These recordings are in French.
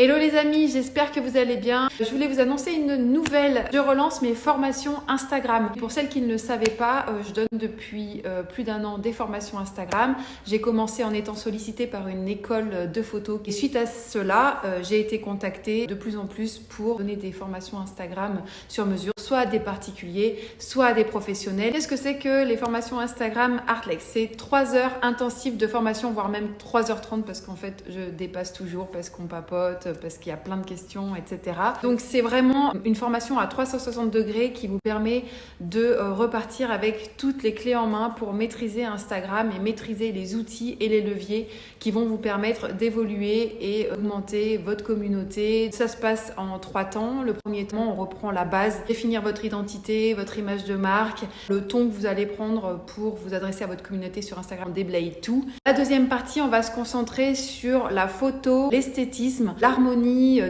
Hello les amis, j'espère que vous allez bien. Je voulais vous annoncer une nouvelle. Je relance mes formations Instagram. Pour celles qui ne le savaient pas, je donne depuis plus d'un an des formations Instagram. J'ai commencé en étant sollicitée par une école de photo. Et suite à cela, j'ai été contactée de plus en plus pour donner des formations Instagram sur mesure, soit à des particuliers, soit à des professionnels. Qu'est-ce que c'est que les formations Instagram Artlex? C'est 3 heures intensives de formation, voire même 3h30 parce qu'en fait, je dépasse toujours parce qu'on papote, parce qu'il y a plein de questions, etc. Donc c'est vraiment une formation à 360 degrés qui vous permet de repartir avec toutes les clés en main pour maîtriser Instagram et maîtriser les outils et les leviers qui vont vous permettre d'évoluer et augmenter votre communauté. Ça se passe en 3 temps. Le premier temps, on reprend la base, définir votre identité, votre image de marque, le ton que vous allez prendre pour vous adresser à votre communauté sur Instagram, déblaye tout. La deuxième partie, on va se concentrer sur la photo, l'esthétisme, l'harmonie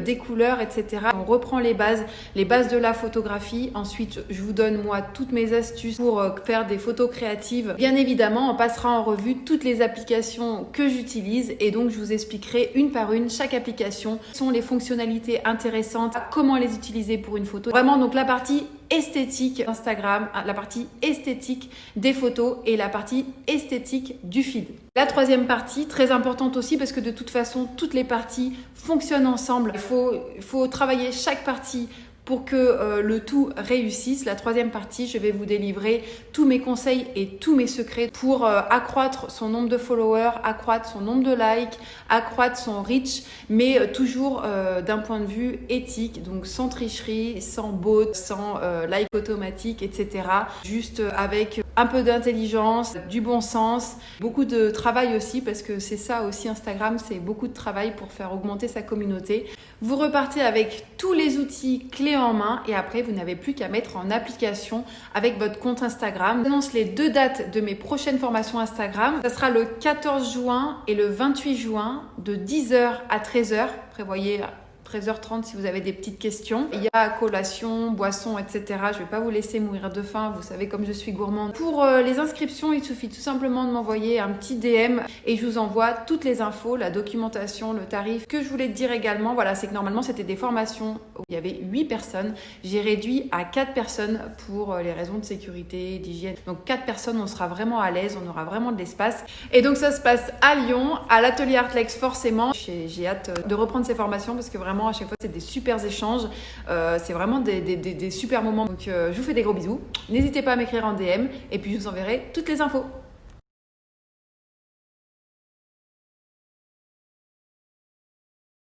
des couleurs, etc. On reprend les bases de la photographie. Ensuite, je vous donne moi toutes mes astuces pour faire des photos créatives. Bien évidemment, on passera en revue toutes les applications que j'utilise et donc je vous expliquerai une par une chaque application, quelles sont les fonctionnalités intéressantes, comment les utiliser pour une photo. Vraiment, donc la partie esthétique Instagram, la partie esthétique des photos et la partie esthétique du feed. La troisième partie, très importante aussi parce que de toute façon, toutes les parties fonctionnent ensemble. Il faut travailler chaque partie pour que le tout réussisse. La troisième partie, je vais vous délivrer tous mes conseils et tous mes secrets pour accroître son nombre de followers, accroître son nombre de likes, accroître son reach, mais toujours d'un point de vue éthique, donc sans tricherie, sans bot, sans like automatique, etc. Juste avec un peu d'intelligence, du bon sens, beaucoup de travail aussi parce que c'est ça aussi Instagram, c'est beaucoup de travail pour faire augmenter sa communauté. Vous repartez avec tous les outils clés en main et après vous n'avez plus qu'à mettre en application avec votre compte Instagram. J'annonce les 2 dates de mes prochaines formations Instagram. Ça sera le 14 juin et le 28 juin de 10h à 13h. Prévoyez 13h30 si vous avez des petites questions. Il y a collation, boisson, etc. Je ne vais pas vous laisser mourir de faim. Vous savez comme je suis gourmande. Pour les inscriptions, il suffit tout simplement de m'envoyer un petit DM et je vous envoie toutes les infos, la documentation, le tarif. Ce que je voulais te dire également, voilà, c'est que normalement c'était des formations où il y avait 8 personnes. J'ai réduit à 4 personnes pour les raisons de sécurité, d'hygiène. Donc 4 personnes, on sera vraiment à l'aise, on aura vraiment de l'espace. Et donc ça se passe à Lyon, à l'atelier Artlex forcément. J'ai hâte de reprendre ces formations parce que vraiment à chaque fois c'est des super échanges, c'est vraiment des super moments. Donc je vous fais des gros bisous, n'hésitez pas à m'écrire en DM et puis je vous enverrai toutes les infos.